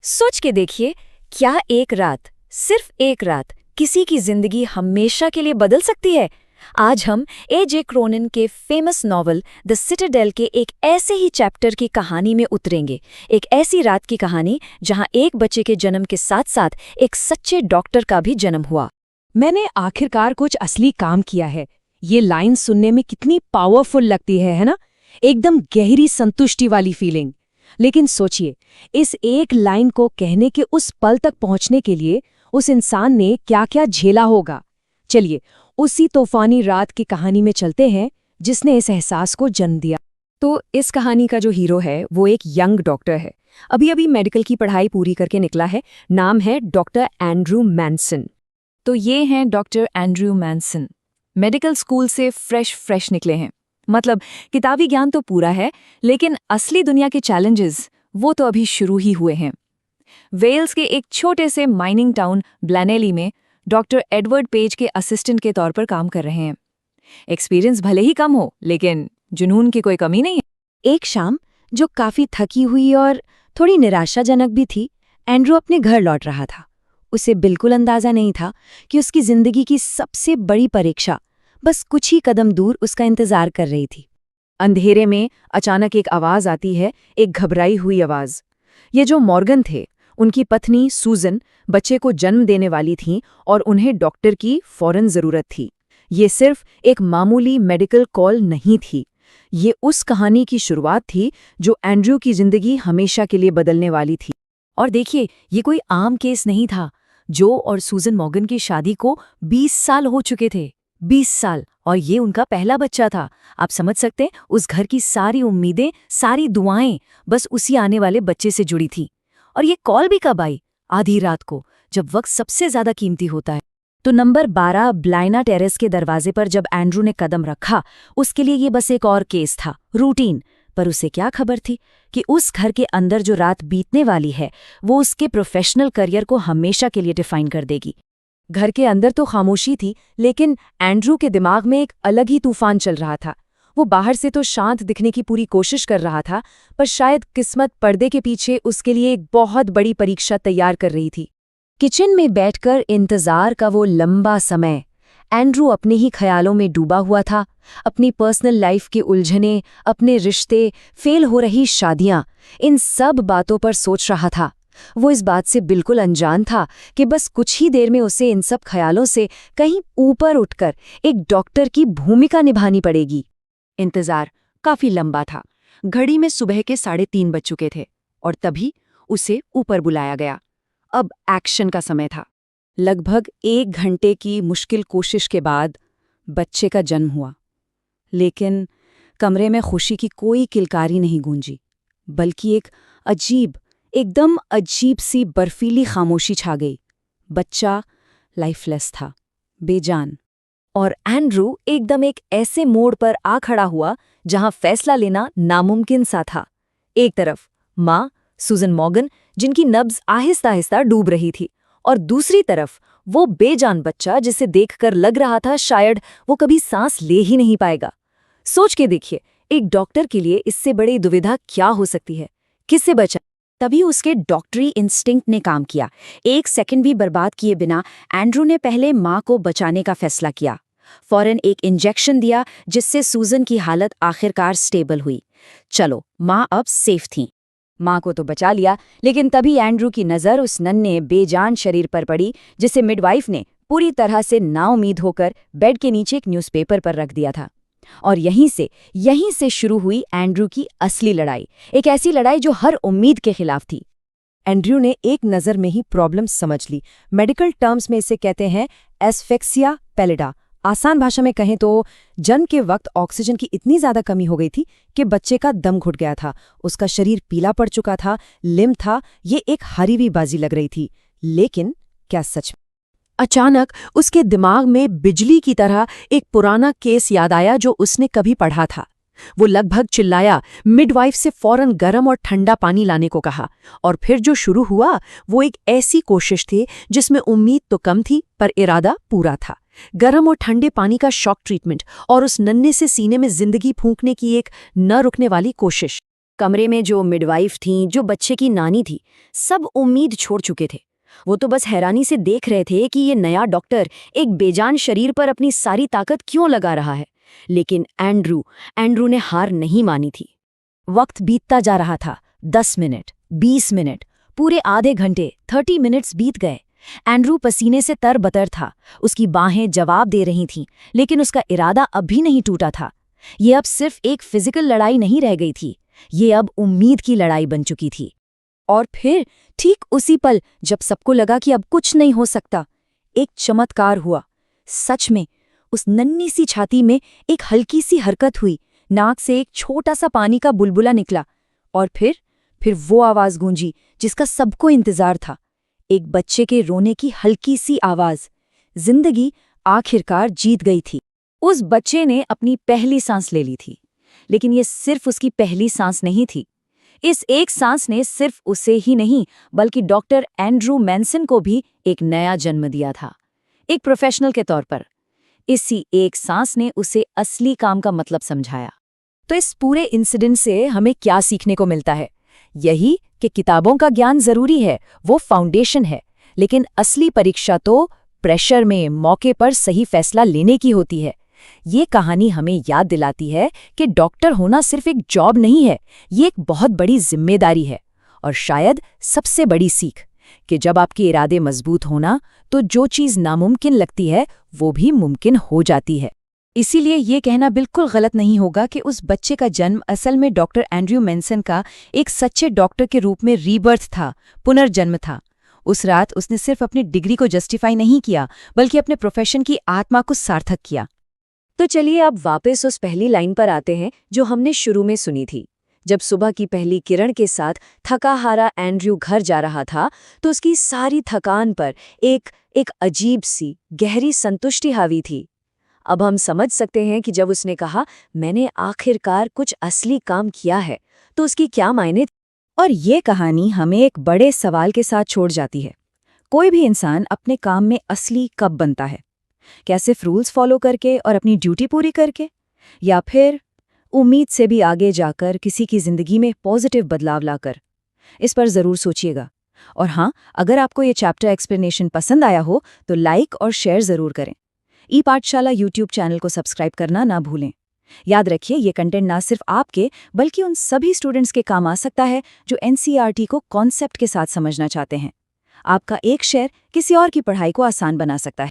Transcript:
सोच के देखिए, क्या एक रात, सिर्फ एक रात, किसी की जिंदगी हमेशा के लिए बदल सकती है। आज हम ए.जे. क्रोनिन के फेमस नॉवल द सिटाडेल के एक ऐसे ही चैप्टर की कहानी में उतरेंगे। एक ऐसी रात की कहानी जहां एक बच्चे के जन्म के साथ साथ एक सच्चे डॉक्टर का भी जन्म हुआ। मैंने आखिरकार कुछ असली काम किया है। ये लाइन सुनने में कितनी पावरफुल लगती है ना? एकदम गहरी संतुष्टि वाली फीलिंग। लेकिन सोचिए, इस एक लाइन को कहने के उस पल तक पहुंचने के लिए उस इंसान ने क्या-क्या झेला होगा। चलिए, उसी तूफानी रात की कहानी में चलते हैं जिसने इस एहसास को जन्म दिया। तो इस कहानी का जो हीरो है वो एक यंग डॉक्टर है। अभी मेडिकल की पढ़ाई पूरी करके निकला है। नाम है डॉक्टर एंड्रू मैनसन। तो ये हैं doctor Andrew Manson. Medical school से फ्रेश निकले हैं। मतलब किताबी ज्ञान तो पूरा है, लेकिन असली दुनिया के चैलेंजेस वो तो अभी शुरू ही हुए हैं। वेल्स के एक छोटे से माइनिंग टाउन ब्लैनेली में डॉक्टर एडवर्ड पेज के असिस्टेंट के तौर पर काम कर रहे हैं। एक्सपीरियंस भले ही कम हो, लेकिन जुनून की कोई कमी नहीं है। एक शाम, जो काफी थकी हुई और थोड़ी निराशाजनक भी थी, एंड्रू अपने घर लौट रहा था। उसे बिल्कुल अंदाजा नहीं था कि उसकी जिंदगी की सबसे बड़ी परीक्षा बस कुछ ही कदम दूर उसका इंतजार कर रही थी। अंधेरे में अचानक एक आवाज आती है, एक घबराई हुई आवाज। ये जो मॉर्गन थे, उनकी पत्नी सूजन बच्चे को जन्म देने वाली थीं और उन्हें डॉक्टर की फौरन जरूरत थी। ये सिर्फ एक मामूली मेडिकल कॉल नहीं थी, ये उस कहानी की शुरुआत थी जो एंड्रू की जिंदगी हमेशा के लिए बदलने वाली थी। और देखिए, ये कोई आम केस नहीं था। जो और सूजन मॉर्गन की शादी को 20 साल हो चुके थे। 20 साल, और ये उनका पहला बच्चा था। आप समझ सकते हैं, उस घर की सारी उम्मीदें, सारी दुआएं बस उसी आने वाले बच्चे से जुड़ी थी। और ये कॉल भी कब आई? आधी रात को, जब वक्त सबसे ज्यादा कीमती होता है। तो नंबर 12 ब्लाइना टेरेस के दरवाजे पर जब एंड्रू ने कदम रखा, उसके लिए ये बस एक और केस था, रूटीन। पर उसे क्या खबर थी कि उस घर के अंदर जो रात बीतने वाली है वो उसके प्रोफेशनल करियर को हमेशा के लिए डिफाइन कर देगी। घर के अंदर तो खामोशी थी, लेकिन एंड्रू के दिमाग में एक अलग ही तूफान चल रहा था। वो बाहर से तो शांत दिखने की पूरी कोशिश कर रहा था, पर शायद किस्मत पर्दे के पीछे उसके लिए एक बहुत बड़ी परीक्षा तैयार कर रही थी। किचन में बैठकर इंतजार का वो लंबा समय, एंड्रू अपने ही ख्यालों में डूबा हुआ था। अपनी पर्सनल लाइफ की उलझनें, अपने रिश्ते, फेल हो रही शादियां, इन सब बातों पर सोच रहा था। वो इस बात से बिल्कुल अनजान था कि बस कुछ ही देर में उसे इन सब ख्यालों से कहीं ऊपर उठकर एक डॉक्टर की भूमिका निभानी पड़ेगी। इंतजार काफी लंबा था। घड़ी में सुबह के 3:30 बज चुके थे और तभी उसे ऊपर बुलाया गया। अब एक्शन का समय था। लगभग 1 घंटे की मुश्किल कोशिश के बाद बच्चे का जन्म हुआ। लेकिन कमरे में खुशी की कोई किलकारी नहीं गूंजी, बल्कि एक एकदम अजीब सी बर्फीली खामोशी छा गई। बच्चा लाइफलेस था, बेजान। और एंड्रू एकदम एक ऐसे मोड़ पर आ खड़ा हुआ जहां फैसला लेना नामुमकिन सा था। एक तरफ माँ सूजन मॉर्गन, जिनकी नब्ज आहिस्ता आहिस्ता डूब रही थी, और दूसरी तरफ वो बेजान बच्चा जिसे देखकर लग रहा था शायद वो कभी सांस ले ही नहीं पाएगा। सोच के देखिए, एक डॉक्टर के लिए इससे बड़ी दुविधा क्या हो सकती है? किससे बचा? तभी उसके डॉक्टरी इंस्टिंक्ट ने काम किया। 1 सेकंड भी बर्बाद किए बिना एंड्रू ने पहले माँ को बचाने का फैसला किया। फौरन एक इंजेक्शन दिया, जिससे सूजन की हालत आखिरकार स्टेबल हुई। चलो, माँ अब सेफ थी। माँ को तो बचा लिया, लेकिन तभी एंड्रू की नज़र उस नन्हे बेजान शरीर पर पड़ी, जिसे मिडवाइफ ने पूरी तरह से नाउम्मीद होकर बेड के नीचे एक न्यूज़पेपर पर रख दिया था। और यहीं से शुरू हुई एंड्रू की असली लड़ाई, एक ऐसी लड़ाई जो हर उम्मीद के खिलाफ थी। एंड्रू ने एक नज़र में ही प्रॉब्लम समझ ली। मेडिकल टर्म्स में इसे कहते हैं एस्फेक्सिया पैलिडा। आसान भाषा में कहें तो जन्म के वक्त ऑक्सीजन की इतनी ज्यादा कमी हो गई थी कि बच्चे का दम घुट गया था। उसका शरीर पीला पड़ चुका था, लिम्फ था। ये एक हारी हुई बाजी लग रही थी। लेकिन क्या सच में? अचानक उसके दिमाग में बिजली की तरह एक पुराना केस याद आया जो उसने कभी पढ़ा था। वो लगभग चिल्लाया, मिडवाइफ से फौरन गर्म और ठंडा पानी लाने को कहा। और फिर जो शुरू हुआ वो एक ऐसी कोशिश थी जिसमें उम्मीद तो कम थी, पर इरादा पूरा था। गर्म और ठंडे पानी का शॉक ट्रीटमेंट और उस नन्हे से सीने में जिंदगी फूंकने की एक न रुकने वाली कोशिश। कमरे में जो मिडवाइफ थीं, जो बच्चे की नानी थी, सब उम्मीद छोड़ चुके थे। वो तो बस हैरानी से देख रहे थे कि ये नया डॉक्टर एक बेजान शरीर पर अपनी सारी ताकत क्यों लगा रहा है। लेकिन एंड्रू ने हार नहीं मानी थी। वक्त बीतता जा रहा था। 10 मिनट, 20 मिनट, पूरे आधे घंटे, 30 मिनट्स बीत गए। एंड्रू पसीने से तरबतर था। उसकी बाहें जवाब दे रही थीं, लेकिन उसका इरादा अब भी नहीं टूटा था। ये अब सिर्फ एक फिजिकल लड़ाई नहीं रह गई थी, ये अब उम्मीद की लड़ाई बन चुकी थी। और फिर ठीक उसी पल जब सबको लगा कि अब कुछ नहीं हो सकता, एक चमत्कार हुआ। सच में उस नन्ही सी छाती में एक हल्की सी हरकत हुई, नाक से एक छोटा सा पानी का बुलबुला निकला, और फिर वो आवाज गूंजी जिसका सबको इंतजार था, एक बच्चे के रोने की हल्की सी आवाज। जिंदगी आखिरकार जीत गई थी। उस बच्चे ने अपनी पहली सांस ले ली थी, लेकिन ये सिर्फ उसकी पहली सांस नहीं थी। इस एक सांस ने सिर्फ उसे ही नहीं, बल्कि डॉक्टर एंड्रू मैनसन को भी एक नया जन्म दिया था, एक प्रोफेशनल के तौर पर। इसी एक सांस ने उसे असली काम का मतलब समझाया। तो इस पूरे इंसिडेंट से हमें क्या सीखने को मिलता है? यही कि किताबों का ज्ञान जरूरी है, वो फाउंडेशन है, लेकिन असली परीक्षा तो प्रेशर में, मौके पर सही फैसला लेने की होती है। ये कहानी हमें याद दिलाती है कि डॉक्टर होना सिर्फ एक जॉब नहीं है, ये एक बहुत बड़ी जिम्मेदारी है। और शायद सबसे बड़ी सीख कि जब आपके इरादे मजबूत होना, तो जो चीज़ नामुमकिन लगती है वो भी मुमकिन हो जाती है। इसीलिए ये कहना बिल्कुल गलत नहीं होगा कि उस बच्चे का जन्म असल में डॉक्टर एंड्रू मैनसन का एक सच्चे डॉक्टर के रूप में रीबर्थ था, पुनर्जन्म था। उस रात उसने सिर्फ अपनी डिग्री को जस्टिफाई नहीं किया, बल्कि अपने प्रोफेशन की आत्मा को सार्थक किया। तो चलिए अब वापस उस पहली लाइन पर आते हैं जो हमने शुरू में सुनी थी। जब सुबह की पहली किरण के साथ थका हारा एंड्रयू घर जा रहा था, तो उसकी सारी थकान पर एक अजीब सी गहरी संतुष्टि हावी थी। अब हम समझ सकते हैं कि जब उसने कहा, मैंने आखिरकार कुछ असली काम किया है, तो उसकी क्या मायने। और ये कहानी हमें एक बड़े सवाल के साथ छोड़ जाती है। कोई भी इंसान अपने काम में असली कब बनता है? क्या सिर्फ रूल्स फॉलो करके और अपनी ड्यूटी पूरी करके, या फिर उम्मीद से भी आगे जाकर किसी की जिंदगी में पॉजिटिव बदलाव लाकर? इस पर ज़रूर सोचिएगा। और हाँ, अगर आपको ये चैप्टर एक्सप्लेनेशन पसंद आया हो तो लाइक और शेयर ज़रूर करें। ई पाठशाला यूट्यूब चैनल को सब्सक्राइब करना ना भूलें। याद रखिए, ये कंटेंट ना सिर्फ आपके बल्कि उन सभी स्टूडेंट्स के काम आ सकता है जो एनसीईआरटी को कॉन्सेप्ट के साथ समझना चाहते हैं। आपका एक शेयर किसी और की पढ़ाई को आसान बना सकता है।